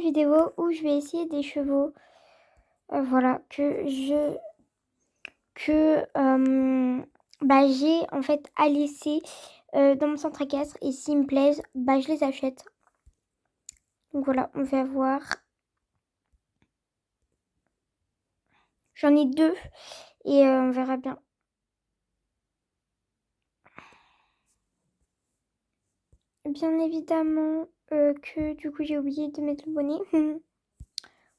vidéo où je vais essayer des chevaux, voilà, j'ai en fait à laisser dans mon centre équestre, et s'ils me plaisent, je les achète. Donc voilà, on va voir. J'en ai 2 et on verra bien. Bien évidemment que du coup j'ai oublié de mettre le bonnet.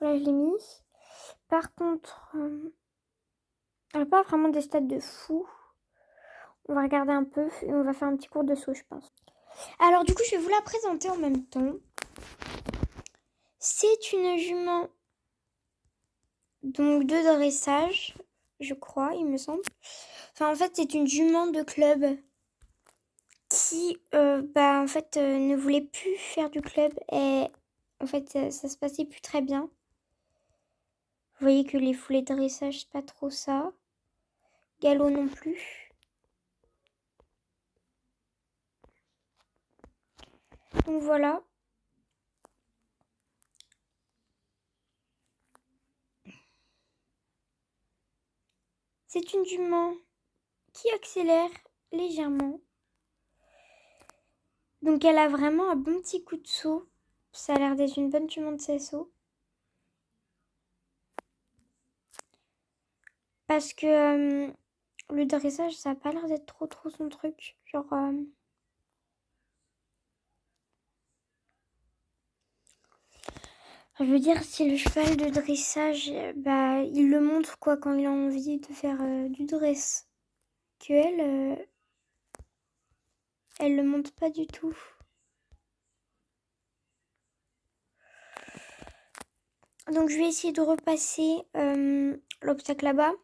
Voilà, je l'ai mis. Par contre, elle n'a pas vraiment des stats de fou. On va regarder un peu et on va faire un petit cours de saut, je pense. Alors du coup, je vais vous la présenter en même temps. C'est une jument donc de dressage, je crois, il me semble. Enfin, en fait, c'est une jument de club qui, ne voulait plus faire du club et en fait, ça se passait plus très bien. Vous voyez que les foulées de dressage, c'est pas trop ça. Galop non plus. Donc voilà. C'est une jument qui accélère légèrement. Donc elle a vraiment un bon petit coup de saut. Ça a l'air d'être une bonne jument de saut. Parce que le dressage, ça a pas l'air d'être trop son truc. Genre... Je veux dire, si le cheval de dressage, il le montre quoi quand il a envie de faire du dress. Que elle le montre pas du tout. Donc je vais essayer de repasser l'obstacle là-bas.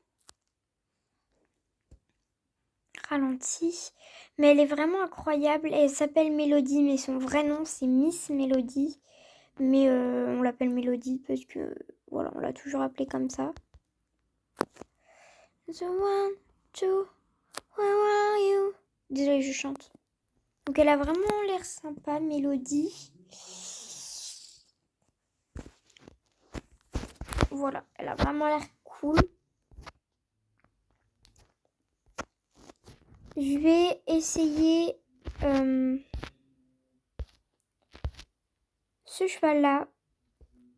Ralenti. Mais elle est vraiment incroyable. Elle s'appelle Mélodie, mais son vrai nom c'est Miss Mélodie. Mais on l'appelle Mélodie parce que voilà, on l'a toujours appelée comme ça. The one, two, where are you? Désolée, je chante. Donc elle a vraiment l'air sympa, Mélodie. Voilà, elle a vraiment l'air cool. Je vais essayer ce cheval-là.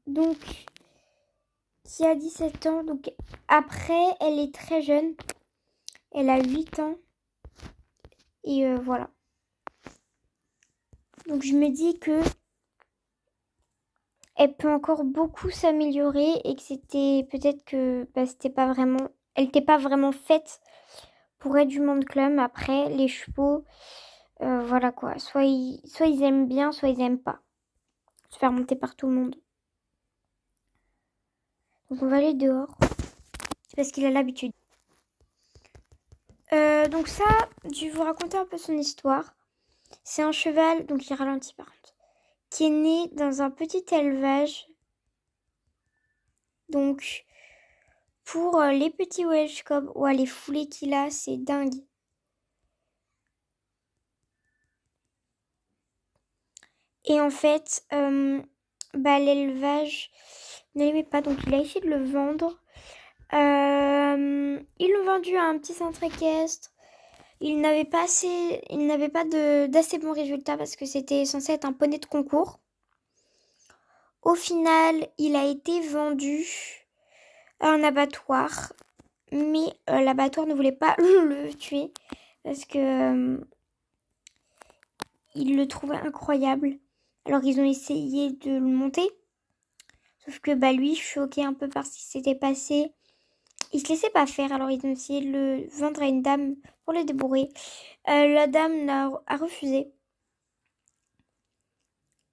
Donc, qui a 17 ans. Donc après, elle est très jeune. Elle a 8 ans. Et voilà. Donc je me dis que elle peut encore beaucoup s'améliorer et que c'était peut-être que c'était pas vraiment, elle n'était pas vraiment faite pour être du monde club. Après, les chevaux, voilà quoi, soit ils aiment bien, soit ils aiment pas. Se faire monter par tout le monde. Donc on va aller dehors. C'est parce qu'il a l'habitude. Donc ça, je vais vous raconter un peu son histoire. C'est un cheval, donc il ralentit par contre, qui est né dans un petit élevage. Donc pour les petits Welsh Cob, les foulées qu'il a, c'est dingue. Et en fait, l'élevage ne l'aimait pas, donc il a essayé de le vendre. Ils l'ont vendu à un petit centre équestre. Il n'avait pas d'assez bons résultats parce que c'était censé être un poney de concours. Au final, il a été vendu à un abattoir, mais l'abattoir ne voulait pas le tuer parce que il le trouvait incroyable. Alors ils ont essayé de le monter, sauf que lui, choqué un peu par ce qui s'était passé, il se laissait pas faire. Alors ils ont essayé de le vendre à une dame pour le débourrer. La dame a refusé.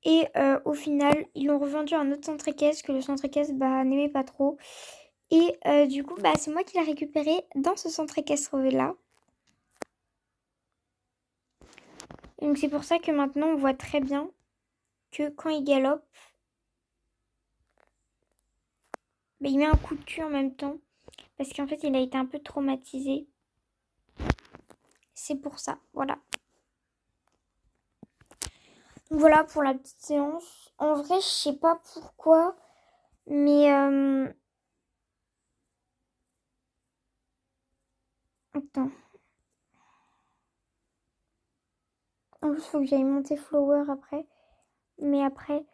Et au final, ils l'ont revendu à un autre centre équestre que le centre équestre n'aimait pas trop. Et du coup, c'est moi qui l'ai récupéré dans ce centre équestre-là. Donc c'est pour ça que maintenant, on voit très bien que quand il galope, il met un coup de cul en même temps. Parce qu'en fait, il a été un peu traumatisé. C'est pour ça, voilà. Voilà pour la petite séance. En vrai, je sais pas pourquoi, mais attends. En plus, faut que j'aille monter Flower après. Mais après,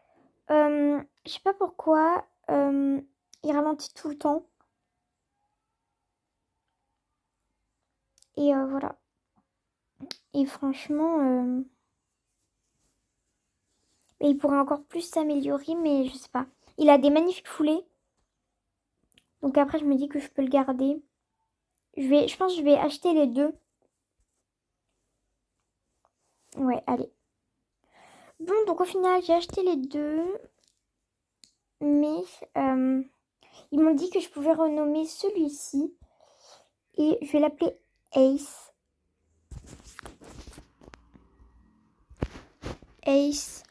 je sais pas pourquoi, il ralentit tout le temps. Et voilà. Et franchement, il pourrait encore plus s'améliorer, mais je sais pas. Il a des magnifiques foulées. Donc après, je me dis que je peux le garder. Je pense que je vais acheter les deux. Ouais, allez. Bon, donc au final, j'ai acheté les deux. Mais ils m'ont dit que je pouvais renommer celui-ci. Et je vais l'appeler Ace. Ace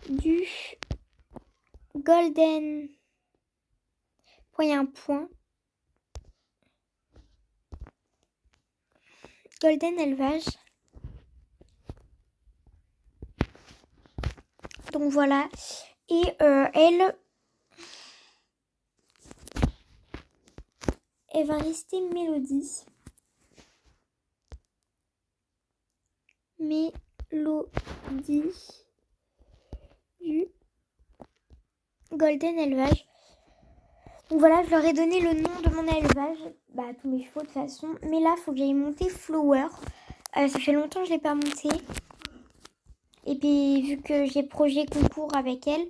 du Golden. Point, il y a un point. Golden Élevage. Donc voilà. Et elle va rester Mélodie. Mélodie du Golden Élevage. Donc voilà, je leur ai donné le nom de mon élevage. Bah, tous mes chevaux de toute façon. Mais là, il faut que j'aille monter Flower. Ça fait longtemps que je ne l'ai pas monté. Et puis, vu que j'ai projet concours avec elle,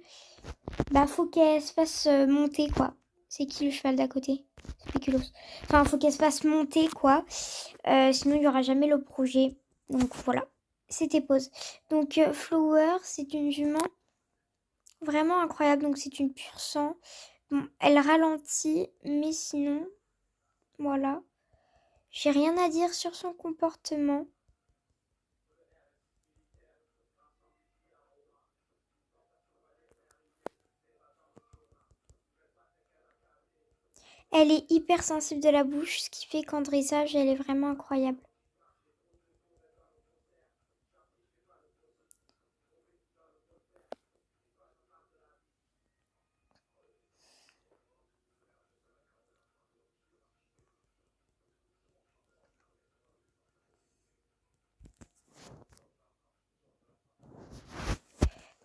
bah, faut qu'elle se fasse monter, quoi. C'est qui le cheval d'à côté? Spéculoos. Enfin, faut qu'elle se fasse monter, quoi. Sinon, il n'y aura jamais le projet. Donc, voilà. C'était pause. Donc, Flower, c'est une jument vraiment incroyable. Donc, c'est une pure sang. Bon, elle ralentit, mais sinon, voilà. J'ai rien à dire sur son comportement. Elle est hyper sensible de la bouche, ce qui fait qu'en dressage, elle est vraiment incroyable.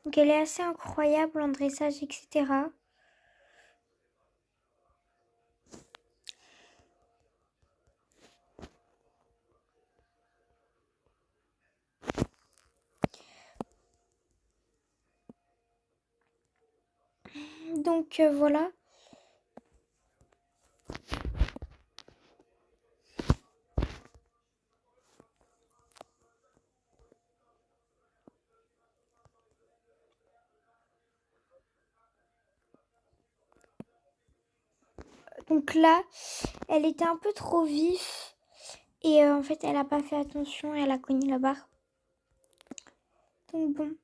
Donc elle est assez incroyable en dressage, etc. Donc voilà. Donc là, elle était un peu trop vif. Et en fait, elle n'a pas fait attention et elle a cogné la barre. Donc bon.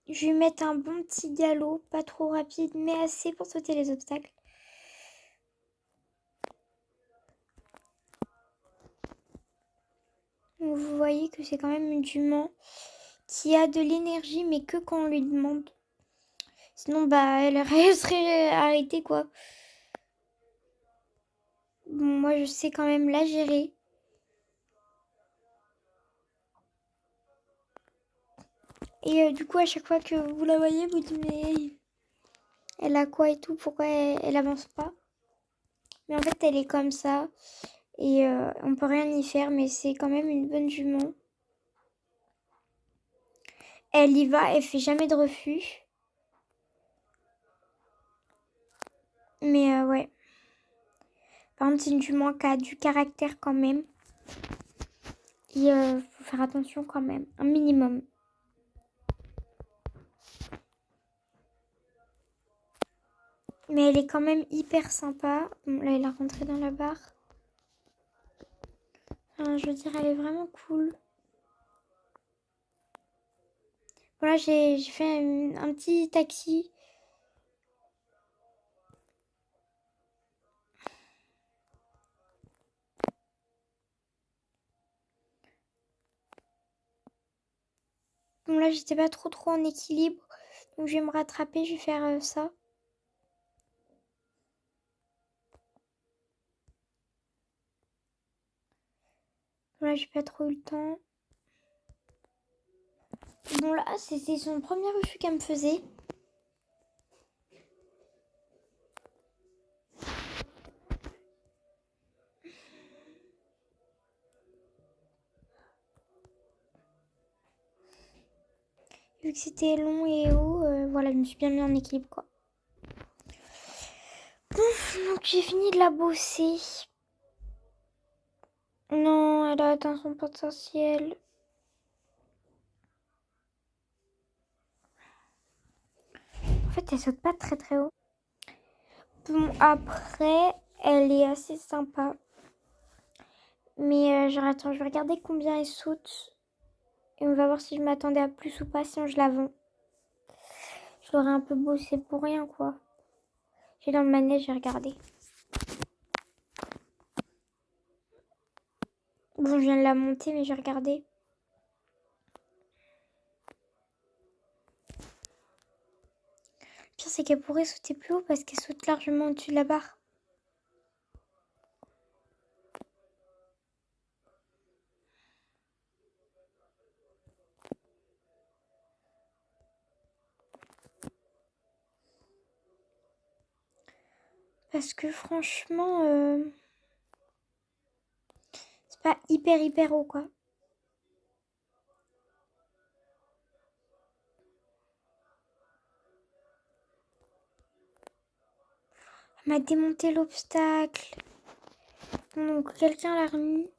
Je vais mettre un bon petit galop, pas trop rapide, mais assez pour sauter les obstacles. Donc vous voyez que c'est quand même une jument qui a de l'énergie, mais que quand on lui demande. Sinon, bah, elle serait arrêtée, quoi. Bon, moi, je sais quand même la gérer. Et du coup, à chaque fois que vous la voyez, vous dites, mais elle a quoi et tout, pourquoi elle avance pas? Mais en fait, elle est comme ça. Et on peut rien y faire, mais c'est quand même une bonne jument. Elle y va, elle fait jamais de refus. Mais ouais. Par contre, c'est une jument qui a du caractère quand même. Et faut faire attention quand même, un minimum. Mais elle est quand même hyper sympa. Bon, là, elle est rentrée dans la barre. Enfin, je veux dire, elle est vraiment cool. Voilà, j'ai fait un petit taxi. Bon, là, j'étais pas trop en équilibre. Donc, je vais me rattraper. Je vais faire ça. Bon, là, j'ai pas trop eu le temps. Bon, là, c'était son premier refus qu'elle me faisait. Vu que c'était long et haut, voilà, je me suis bien mis en équilibre, quoi. Donc, j'ai fini de la bosser. Non, elle a atteint son potentiel. En fait, elle saute pas très haut. Bon, après, elle est assez sympa. Mais attends, je vais regarder combien elle saute. Et on va voir si je m'attendais à plus ou pas, sinon je la vends. Je l'aurais un peu bossé pour rien, quoi. J'ai dans le manège, j'ai regardé. Bon, je viens de la monter, mais j'ai regardé. Le pire, c'est qu'elle pourrait sauter plus haut parce qu'elle saute largement au-dessus de la barre. Parce que franchement, c'est pas hyper haut, quoi. Elle m'a démonté l'obstacle. Donc, quelqu'un l'a remis.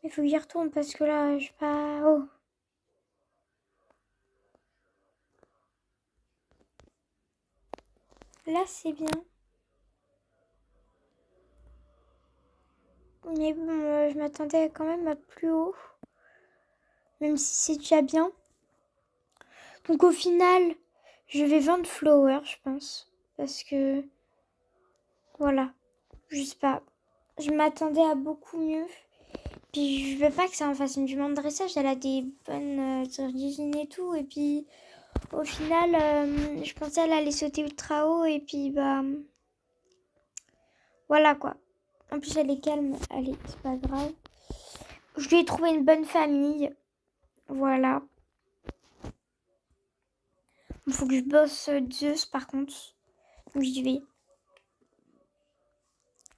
Il faut que j'y retourne parce que là, je suis pas... Oh. Là, c'est bien. Mais bon, je m'attendais quand même à plus haut. Même si c'est déjà bien. Donc au final, je vais vendre Flower, je pense. Parce que... Voilà. Je sais pas. Je m'attendais à beaucoup mieux. Puis je veux pas que ça en fasse une jument de dressage. Elle a des bonnes origines et tout. Et puis au final, je pensais qu'elle allait sauter ultra haut. Et puis bah... Voilà quoi. En plus elle est calme. Allez, c'est pas grave. Je lui ai trouvé une bonne famille. Voilà. Il faut que je bosse Zeus par contre. Donc j'y vais.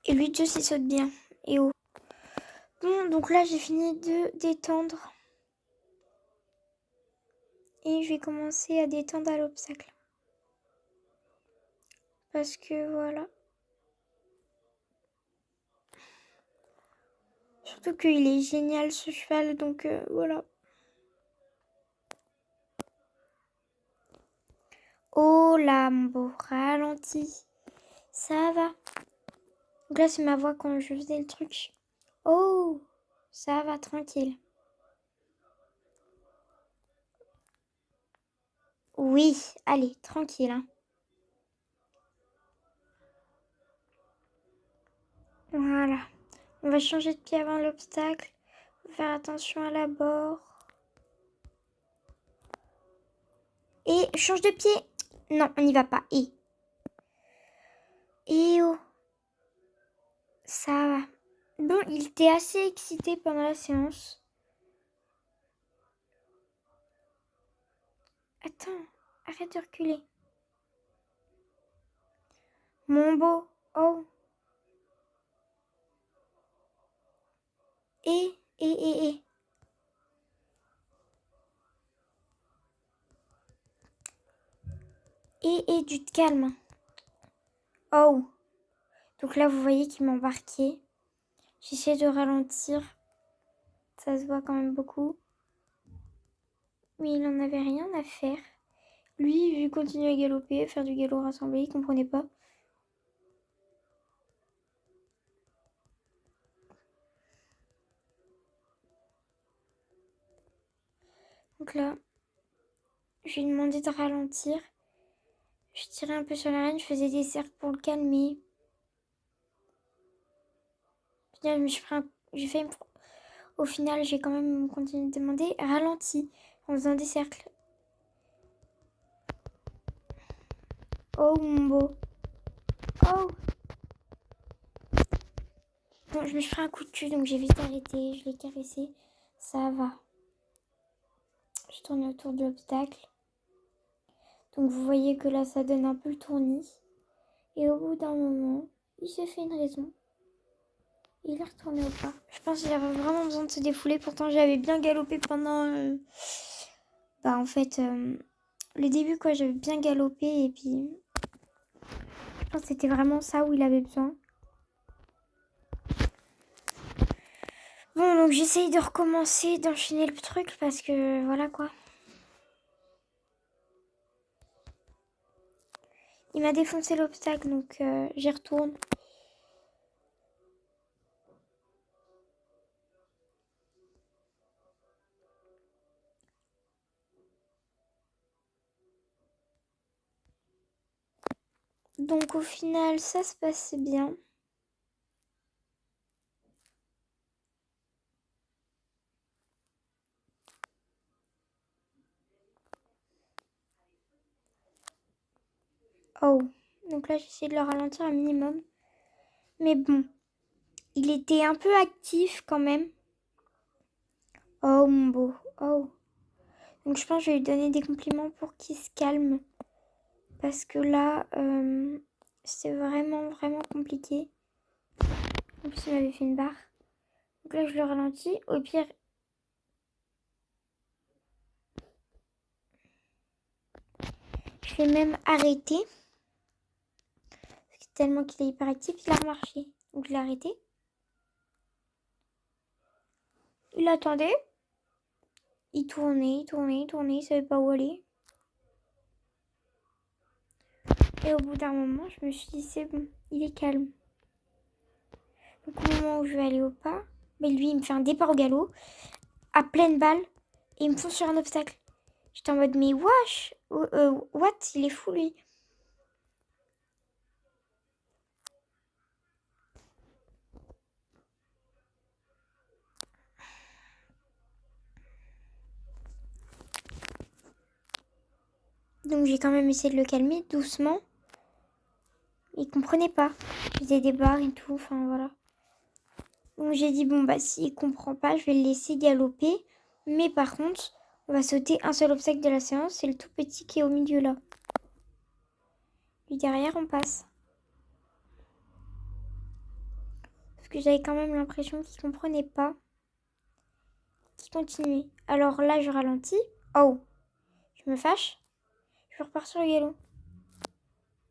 Et lui, Zeus, il saute bien. Et haut. Bon, donc là, j'ai fini de détendre. Et je vais commencer à détendre à l'obstacle. Parce que voilà. Surtout qu'il est génial ce cheval. Donc voilà. Oh là, mon beau, ralenti. Ça va. Donc là, c'est ma voix quand je faisais le truc. Oh, ça va, tranquille. Oui, allez, tranquille. Hein. Voilà. On va changer de pied avant l'obstacle. Faire attention à l'abord. Et change de pied. Non, on n'y va pas. Et oh. Ça va. Bon, il était assez excité pendant la séance. Attends, arrête de reculer. Mon beau. Oh. Et. Et, tu te calmes. Oh. Donc là, vous voyez qu'il m'embarquait. J'essaie de ralentir. Ça se voit quand même beaucoup. Mais il n'en avait rien à faire. Lui, il continuait à galoper, faire du galop rassemblé, il comprenait pas. Donc là, je lui ai demandé de ralentir. Je tirais un peu sur la reine, je faisais des cercles pour le calmer. Au final, j'ai quand même continué de demander ralentis. en faisant des cercles. Oh mon beau. Oh. Bon, je me suis pris un coup de cul, donc j'ai vite arrêté. Je l'ai caressé. Ça va. Je tourne autour de l'obstacle. Donc vous voyez que là, ça donne un peu le tournis. Et au bout d'un moment, il se fait une raison. Il est retourné au pas. Je pense qu'il avait vraiment besoin de se défouler. Pourtant, j'avais bien galopé pendant... en fait, le début, quoi, j'avais bien galopé. Et puis, je pense que c'était vraiment ça où il avait besoin. Bon, donc j'essaye de recommencer, d'enchaîner le truc parce que voilà quoi. Il m'a défoncé l'obstacle, donc j'y retourne. Donc au final, ça se passe bien. Oh, donc là j'essaie de le ralentir un minimum. Mais bon, il était un peu actif quand même. Oh mon beau, oh. Donc je pense que je vais lui donner des compliments pour qu'il se calme. Parce que là, c'est vraiment, vraiment compliqué. En plus, il m'avait fait une barre. Donc là, je le ralentis. Au pire, je l'ai même arrêté. Parce que tellement qu'il est hyper actif, il a remarché. Donc je l'ai arrêté. Il attendait. Il tournait, il tournait, il tournait. Il savait pas où aller. Et au bout d'un moment, je me suis dit, c'est bon, il est calme. Donc au moment où je vais aller au pas, mais lui, il me fait un départ au galop, à pleine balle, et il me fonce sur un obstacle. J'étais en mode, mais wesh, what, il est fou lui. Donc j'ai quand même essayé de le calmer doucement. Il comprenait pas. Je faisais des barres et tout, enfin voilà. Donc j'ai dit, bon bah s'il comprend pas, je vais le laisser galoper. Mais par contre, on va sauter un seul obstacle de la séance, c'est le tout petit qui est au milieu là. Puis derrière, on passe. Parce que j'avais quand même l'impression qu'il comprenait pas. Qu'il continuait. Alors là, je ralentis. Oh, je me fâche. Je repars sur le galop.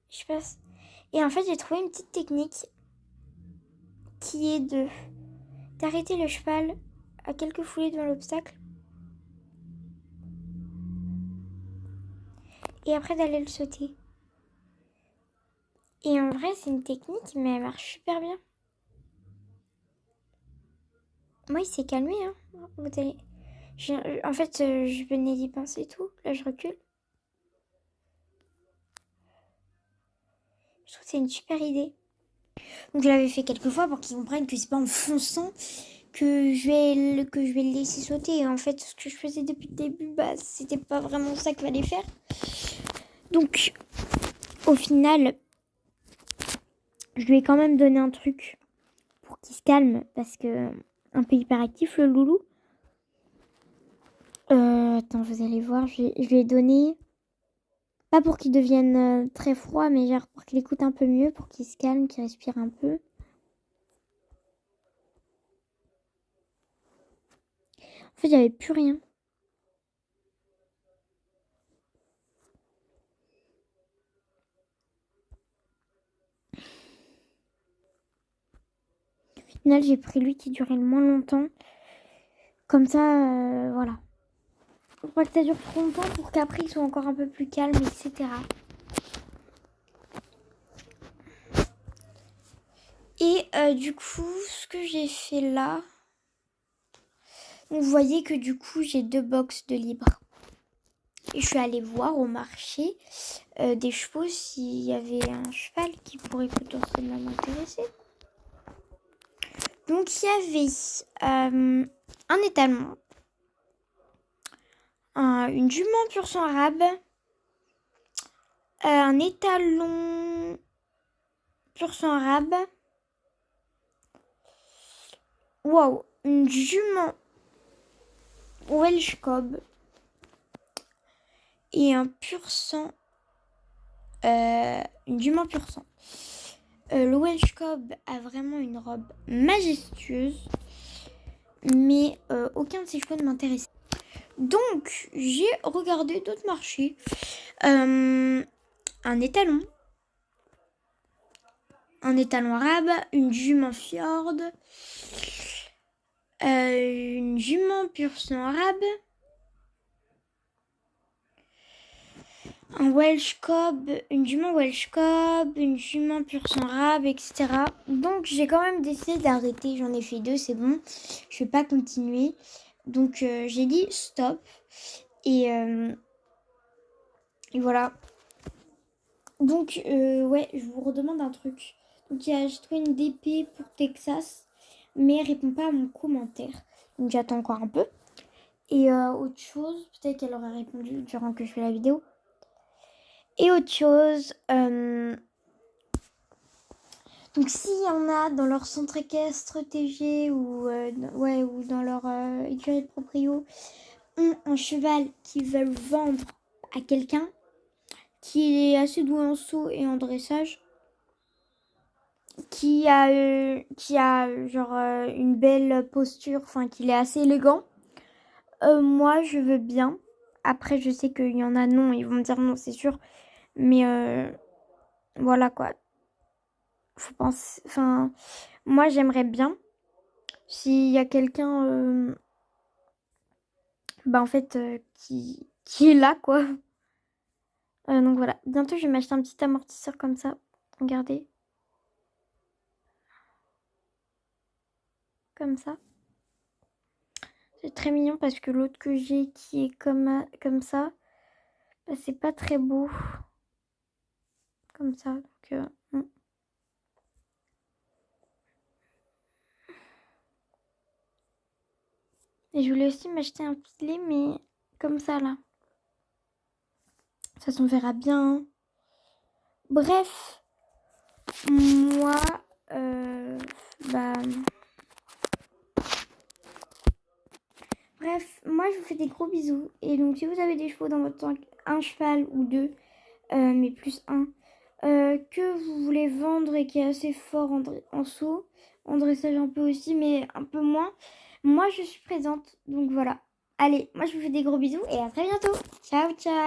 Je passe. Et en fait, j'ai trouvé une petite technique qui est d'arrêter le cheval à quelques foulées devant l'obstacle et après d'aller le sauter. Et en vrai, c'est une technique, mais elle marche super bien. Moi, il s'est calmé, hein. Vous allez... En fait, je venais d'y penser et tout. Là, je recule. Je trouve que c'est une super idée. Donc, je l'avais fait quelques fois pour qu'ils comprennent que c'est pas en fonçant que je vais le laisser sauter. Et en fait, ce que je faisais depuis le début, bah, c'était pas vraiment ça qu'il fallait faire. Donc, au final, je lui ai quand même donné un truc pour qu'il se calme parce que un peu hyperactif le loulou. Attends, vous allez voir, je lui ai donné pas pour qu'il devienne très froid, mais genre pour qu'il écoute un peu mieux, pour qu'il se calme, qu'il respire un peu. En fait, j'avais plus rien. Au final, j'ai pris lui qui durait le moins longtemps. Comme ça, voilà. Faut pas que ça dure trop longtemps pour qu'après ils soient encore un peu plus calmes, etc. Et du coup, ce que j'ai fait là, vous voyez que du coup, j'ai 2 box de libre. Et je suis allée voir au marché des chevaux s'il y avait un cheval qui pourrait potentiellement m'intéresser. Donc il y avait un étalement, une jument pur sang arabe, un étalon pur sang arabe, wow, une jument Welsh Cob et un pur sang, une jument pur sang. Le Welsh Cob a vraiment une robe majestueuse, mais aucun de ses cheveux ne m'intéressait. Donc, j'ai regardé d'autres marchés. Un étalon arabe, une jument fjord, une jument pur sang arabe, un Welsh Cob, une jument Welsh Cob, une jument pur sang arabe, etc. Donc j'ai quand même décidé d'arrêter. J'en ai fait 2, c'est bon. Je vais pas continuer. Donc j'ai dit stop. Et voilà. Donc ouais, je vous redemande un truc. Donc j'ai trouvé une DP pour Texas, mais elle répond pas à mon commentaire. Donc j'attends encore un peu. Et autre chose, peut-être qu'elle aurait répondu durant que je fais la vidéo. Et autre chose, donc s'il y en a dans leur centre équestre TG ou dans leur écurie de proprio, ont un cheval qu'ils veulent vendre à quelqu'un qui est assez doué en saut et en dressage, qui a une belle posture, enfin qu'il est assez élégant, moi je veux bien. Après je sais qu'il y en a non, ils vont me dire non c'est sûr, mais voilà quoi. Faut penser, enfin moi j'aimerais bien s'il y a quelqu'un en fait qui est là quoi. Donc voilà, bientôt je vais m'acheter un petit amortisseur comme ça, regardez, comme ça. C'est très mignon parce que l'autre que j'ai qui est comme ça, bah, c'est pas très beau. Comme ça. Donc, Et je voulais aussi m'acheter un filet, mais comme ça là. Ça s'en verra bien. Hein. Bref, moi, Bref, moi je vous fais des gros bisous. Et donc si vous avez des chevaux dans votre tank, un cheval ou deux, mais plus un, que vous voulez vendre et qui est assez fort en saut, en dressage un peu aussi, mais un peu moins, moi je suis présente. Donc voilà. Allez, moi je vous fais des gros bisous et à très bientôt. Ciao, ciao.